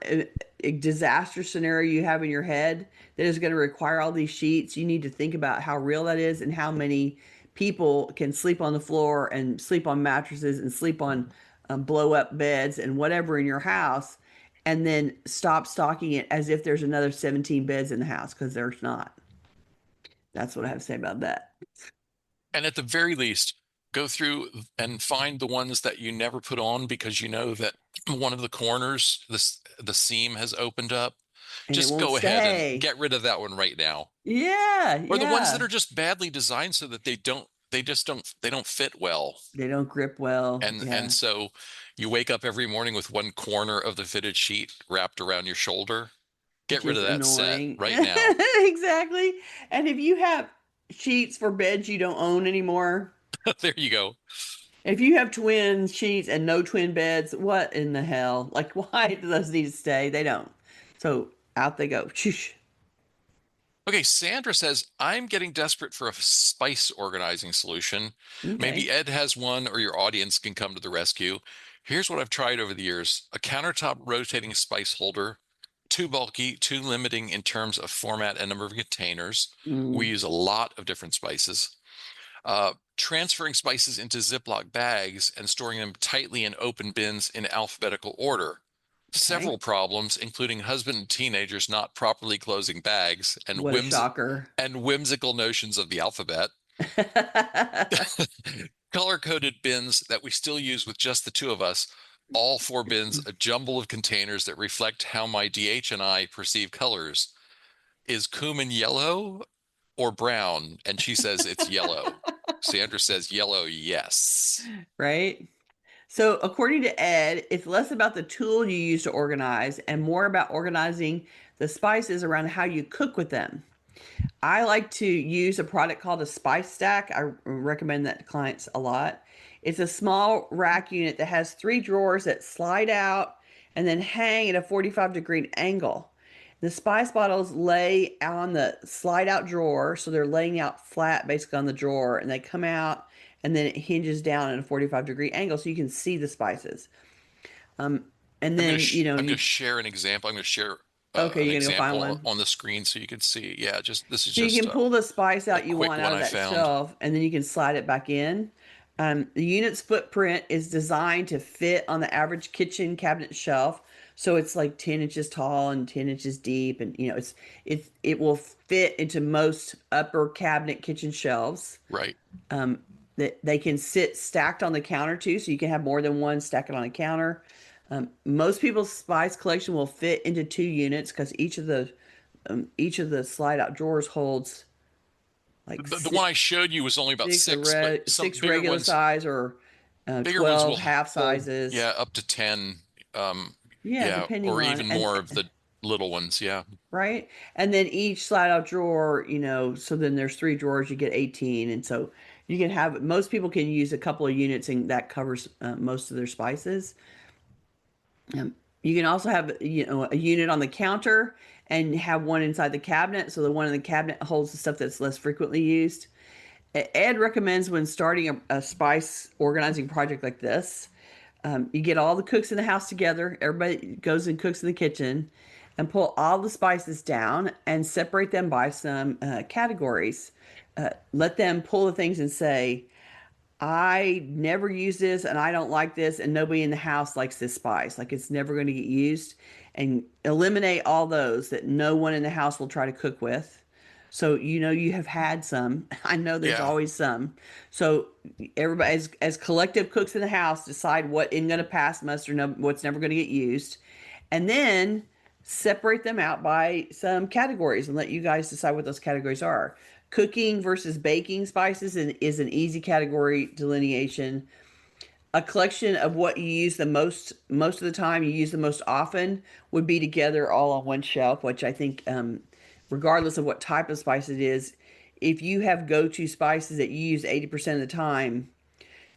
a disaster scenario you have in your head that is going to require all these sheets, you need to think about how real that is and how many people can sleep on the floor and sleep on mattresses and sleep on blow up beds and whatever in your house, and then stop stocking it as if there's another 17 beds in the house, because there's not. That's what I have to say about that. And at the very least, go through and find the ones that you never put on because you know that one of the corners, the seam has opened up. And it Just won't go ahead and stay. get rid of that one right now. Yeah, Or the ones that yeah. are just badly designed so that they don't fit well. They don't grip well. And Yeah. so you wake up every morning with one corner of the fitted sheet wrapped around your shoulder. Get rid of Just that set annoying. right now. Exactly. And if you have sheets for beds you don't own anymore, There you go. if you have twin sheets and no twin beds, what in the hell? Like, why do those need to stay? They don't. So out they go. Okay, Sandra says, I'm getting desperate for a spice organizing solution. Maybe Okay. Ed has one or your audience can come to the rescue. Here's what I've tried over the years: a countertop rotating spice holder, too bulky, too limiting in terms of format and number of containers. We Mm, use a lot of different spices. Transferring spices into Ziploc bags and storing them tightly in open bins in alphabetical order. okay. Several problems, including husband and teenagers not properly closing bags What a shocker. and whimsical notions of the alphabet. Color-coded bins that we still use with just the two of us. All four bins, a jumble of containers that reflect how my DH and I perceive colors. Is cumin yellow or brown? And she says it's yellow. Sandra says yellow, yes. Right? So, according to Ed, it's less about the tool you use to organize and more about organizing the spices around how you cook with them. I like to use a product called a spice stack. I recommend that to clients a lot. It's a small rack unit that has three drawers that slide out and then hang at a 45-degree angle. The spice bottles lay on the slide out drawer, so they're laying out flat basically on the drawer, and they come out and then it hinges down at a 45-degree angle so you can see the spices. Um, and then, I'm going you, to share an example. I'm going to share okay, an you're gonna go find example one. on the screen so you can see. Yeah, just this is So you just can pull the spice a out you quick want one out of I that found. shelf, and then you can slide it back in. The unit's footprint is designed to fit on the average kitchen cabinet shelf, so it's like 10 inches tall and 10 inches deep, and it will fit into most upper cabinet kitchen shelves. Right. Um, that they can sit stacked on the counter too, so you can have more than one stack it on a counter. Most people's spice collection will fit into two units because each of the slide out drawers holds like The one I showed you was only about six six, but some six bigger regular ones, size, or bigger ones 12 will half hold, sizes. yeah, up to 10. Yeah, Yeah, depending or on, even and more of the little ones. Yeah. right. And then each slide out drawer, so then there's three drawers, you get 18. And so you can have, most people can use a couple of units and that covers most of their spices. You can also have, a unit on the counter and have one inside the cabinet. So the one in the cabinet holds the stuff that's less frequently used. Ed recommends when starting a spice organizing project like this, you get all the cooks in the house together. Everybody goes and cooks in the kitchen, and pull all the spices down and separate them by some categories. Let them pull the things and say, I never use this and I don't like this, and nobody in the house likes this spice. Like it's never going to get used. And eliminate all those that no one in the house will try to cook with. So you know you have had some. I know there's Yeah. always some. So everybody, as collective cooks in the house, decide what isn't going to pass muster, no, what's never going to get used, and then separate them out by some categories and let you guys decide what those categories are. Cooking versus baking spices is an easy category delineation. A collection of what you use the most of the time, you use the most often, would be together all on one shelf, which I think, regardless of what type of spice it is, if you have go-to spices that you use 80% of the time,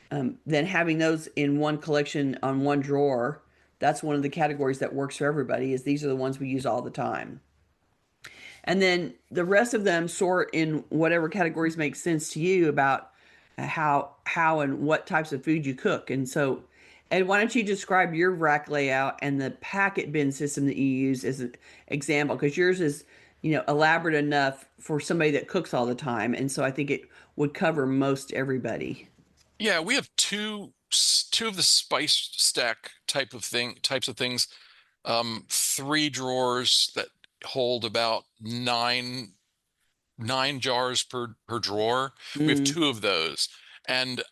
then having those in one collection on one drawer, that's one of the categories that works for everybody, is these are the ones we use all the time. And then the rest of them sort in whatever categories make sense to you about how and what types of food you cook. And so, and why don't you describe your rack layout and the packet bin system that you use as an example? Because yours is, elaborate enough for somebody that cooks all the time. And so I think it would cover most everybody. Yeah, we have two of the spice stack types of things. Three drawers that hold about nine jars per drawer. We have Mm. two of those. And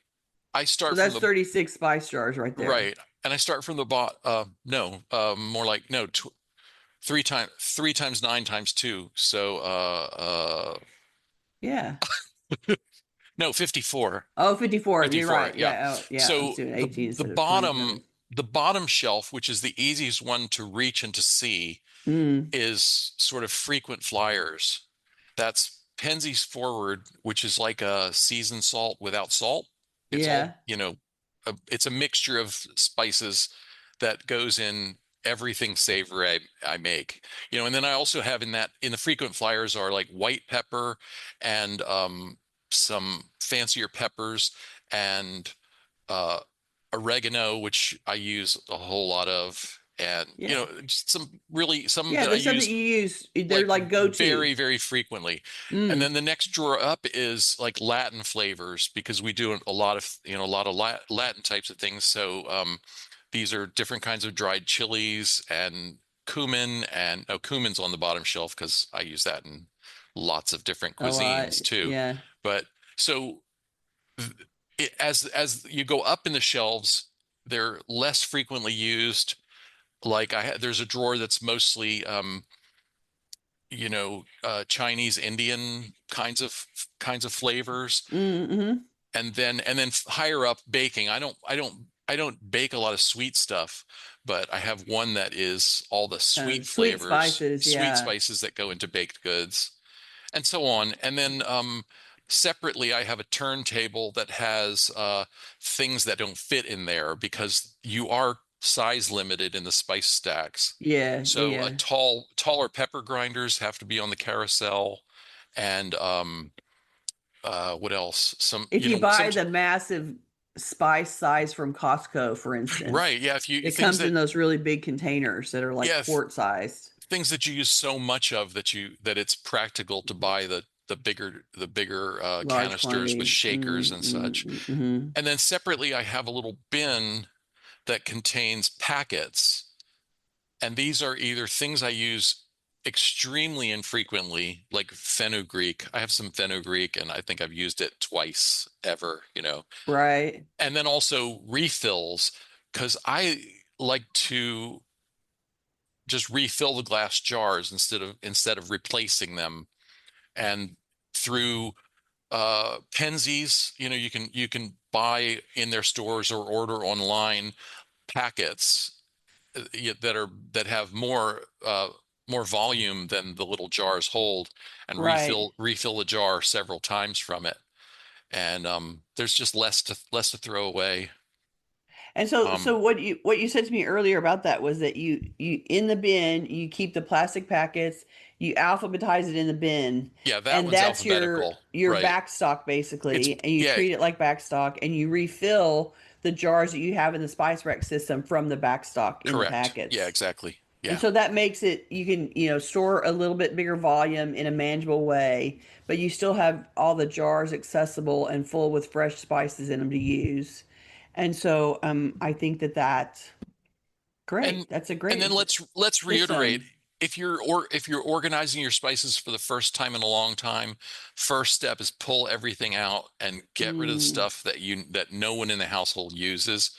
I So start from that's the 36 spice jars right there. right. And I start from the bot no, more like no, tw three times nine times two. So Yeah. no, 54. Oh, 54. You're 54, right. yeah. Yeah. Oh, yeah. I was So doing the 18 the instead of bottom 27. the bottom shelf, which is the easiest one to reach and to see, Mm. is sort of frequent flyers. That's Penzies Forward, which is like a seasoned salt without salt. It's all, Yeah. it's a mixture of spices that goes in everything savory I make. And then I also have in the frequent flyers are like white pepper and some fancier peppers and uh, oregano, which I use a whole lot of, and Yeah. just some Yeah. that I There's some that use you use. They're like like go to. very, very frequently. And Mm. then the next drawer up is like Latin flavors because we do a lot of, a lot of Latin types of things. So these are different kinds of dried chilies and cumin, and no, cumin's on the bottom shelf because I use that in lots of different A lot. cuisines too. Yeah. But so as you go up in the shelves, they're less frequently used. Like there's a drawer that's mostly Chinese, Indian kinds of flavors, Mm-hmm. and then higher up baking. I don't bake a lot of sweet stuff, but I have one that is all the sweet Sweet flavors, spices. sweet Yeah. spices that go into baked goods, and so on. And then separately, I have a turntable that has things that don't fit in there because you are size limited in the spice stacks. Yeah. Yeah. So a Yeah. taller pepper grinders have to be on the carousel, and what else? Some, If you some buy the massive spice size from Costco, for instance, right, yeah. If you it things comes in that those really big containers that are like yeah, quart sized, things that you use so much of that it's practical to buy the bigger large canisters with quantities. shakers and such. Mm-hmm. And then separately, I have a little bin that contains packets. And these are either things I use extremely infrequently, like fenugreek. I have some fenugreek and I think I've used it twice ever. Right. And then also refills, because I like to just refill the glass jars instead of replacing them. And through Penzies, you can buy in their stores or order online packets that have more volume than the little jars hold, and Right. refill the jar several times from it. And there's just less to throw away. And so, Um, what you said to me earlier about that was that you in the bin you keep the plastic packets, you alphabetize it in the bin, yeah, that and one's that's alphabetical, your right? back stock It's basically, and you yeah, treat it like back stock, and you refill the jars that you have in the spice rack system from the back stock in the correct. Yeah, packets. exactly. And Yeah. so that makes it you can, store a little bit bigger volume in a manageable way, but you still have all the jars accessible and full with fresh spices in them to use. And so I think that's And great. That's a and then great let's reiterate, system. if you're organizing your spices for the first time in a long time, first step is pull everything out and get rid of the Mm, stuff that no one in the household uses,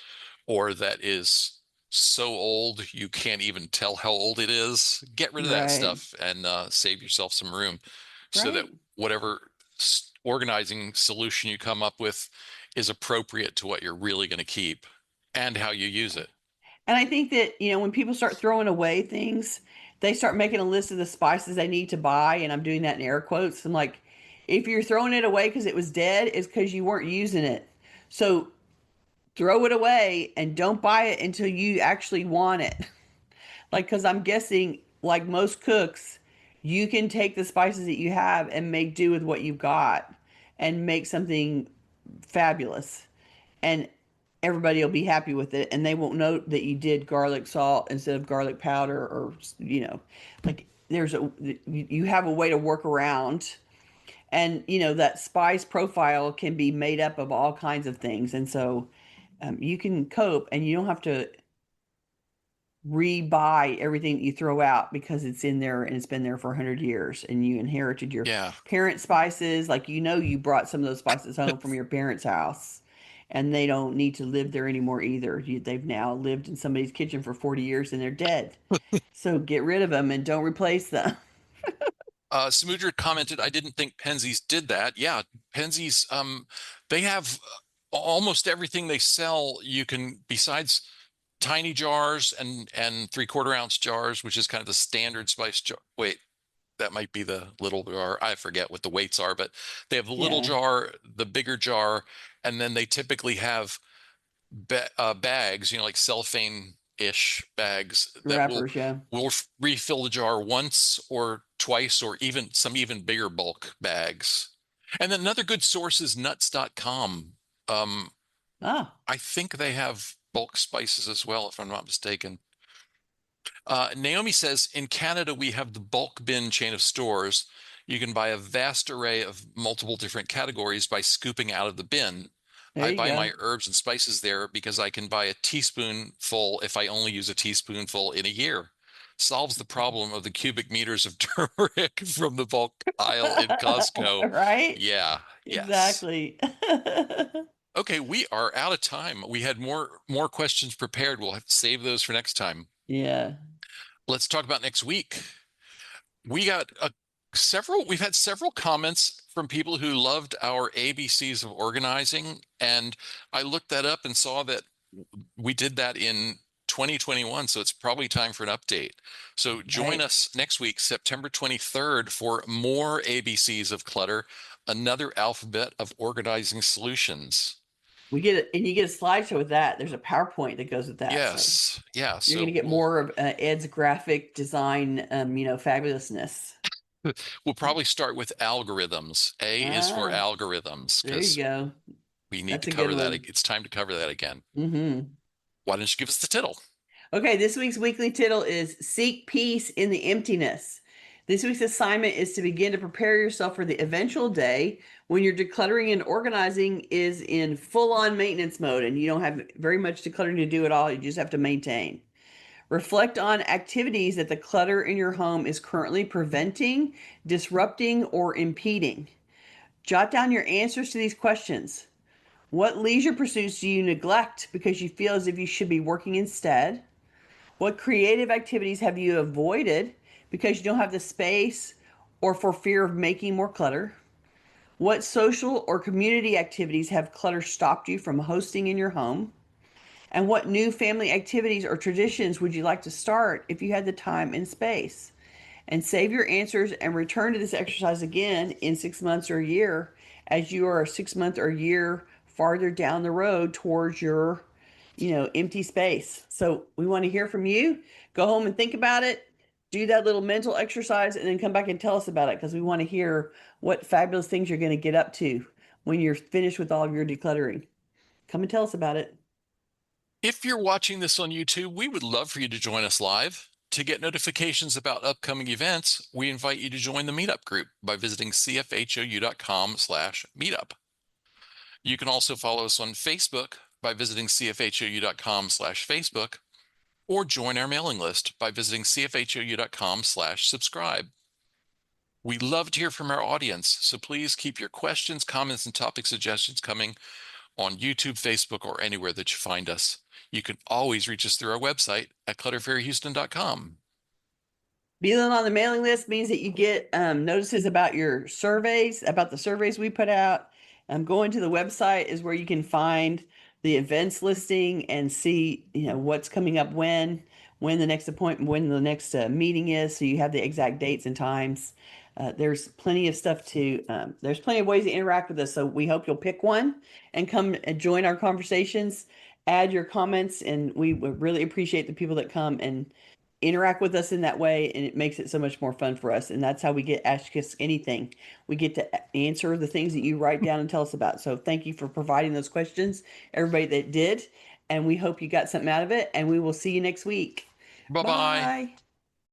or that is so old you can't even tell how old it is. Get rid of that right. stuff and save yourself some room, so that Right. whatever organizing solution you come up with is appropriate to what you're really going to keep and how you use it. And I think that, when people start throwing away things, they start making a list of the spices they need to buy. And I'm doing that in air quotes. I'm like, if you're throwing it away because it was dead, it's because you weren't using it. So throw it away and don't buy it until you actually want it. Like, because I'm guessing, like most cooks, you can take the spices that you have and make do with what you've got and make something fabulous. And everybody will be happy with it and they won't know that you did garlic salt instead of garlic powder, or, like you have a way to work around. And, that spice profile can be made up of all kinds of things. And so you can cope and you don't have to rebuy everything you throw out because it's in there and it's been there for 100 years and you inherited your Yeah. parents' spices. Like, you brought some of those spices home from your parents' house and they don't need to live there anymore either. They've now lived in somebody's kitchen for 40 years and they're dead. So get rid of them and don't replace them. Samudra commented, I didn't think Penzies did that. Yeah, Penzies, they have almost everything they sell. You can, besides tiny jars and 3/4 ounce jars, which is kind of the standard spice jar. Wait, that might be the little jar. I forget what the weights are, but they have the little Yeah. jar, the bigger jar, and then they typically have bags, like cellophane-ish bags that Wrappers. Yeah. will refill the jar once or twice, or even some even bigger bulk bags. And then another good source is nuts.com. Um, Ah, I think they have bulk spices as well, if I'm not mistaken. Naomi says, in Canada, we have the bulk bin chain of stores. You can buy a vast array of multiple different categories by scooping out of the bin. there I you buy go. my herbs and spices there because I can buy a teaspoonful if I only use a teaspoonful in a year. Solves the problem of the cubic meters of turmeric from the bulk aisle in Costco. Right? Yeah, yes. Exactly. Okay, we are out of time. We had more questions prepared. We'll have to save those for next time. Yeah. Let's talk about next week. We got we've had several comments from people who loved our ABCs of organizing, and I looked that up and saw that we did that in 2021, so it's probably time for an update. So join Right. us next week, September 23rd, for more ABCs of clutter, another alphabet of organizing solutions. We get it, and you get a slideshow with that. There's a PowerPoint that goes with that. So Yes, yeah. you're going So to get more of Ed's graphic design, fabulousness. we'll probably start with algorithms. A is for Ah, algorithms there you because go. we need That's to a good cover that. one. It's time to cover that again. Hmm. Why don't you give us the title? Okay, this week's weekly title is Seek Peace in the Emptiness. This week's assignment is to begin to prepare yourself for the eventual day when your decluttering and organizing is in full on maintenance mode and you don't have very much decluttering to do at all. You just have to maintain. Reflect on activities that the clutter in your home is currently preventing, disrupting, or impeding. Jot down your answers to these questions. What leisure pursuits do you neglect because you feel as if you should be working instead? What creative activities have you avoided because you don't have the space or for fear of making more clutter? What social or community activities have clutter stopped you from hosting in your home? And what new family activities or traditions would you like to start if you had the time and space? And save your answers and return to this exercise again in 6 months or a year as you are a 6 month or a year farther down the road towards your empty space. So we want to hear from you. Go home and think about it. Do that little mental exercise and then come back and tell us about it because we want to hear what fabulous things you're going to get up to when you're finished with all of your decluttering. Come and tell us about it. If you're watching this on YouTube, we would love for you to join us live. To get notifications about upcoming events, we invite you to join the meetup group by visiting cfhou.com/meetup. You can also follow us on Facebook by visiting cfhou.com/Facebook, or join our mailing list by visiting cfhou.com/subscribe. We love to hear from our audience, so please keep your questions, comments, and topic suggestions coming on YouTube, Facebook, or anywhere that you find us. You can always reach us through our website at clutterfairyhouston.com. Being on the mailing list means that you get notices about your surveys, about the surveys we put out. Going to the website is where you can find the events listing and see, what's coming up when the next appointment, when the next meeting is, so you have the exact dates and times. There's plenty of stuff there's plenty of ways to interact with us. So we hope you'll pick one and come and join our conversations, add your comments, and we would really appreciate the people that come and interact with us in that way, and it makes it so much more fun for us. And that's how we get Ask Us Anything. We get to answer the things that you write down and tell us about. So thank you for providing those questions, everybody that did, and we hope you got something out of it, and we will see you next week. Bye-bye. Bye.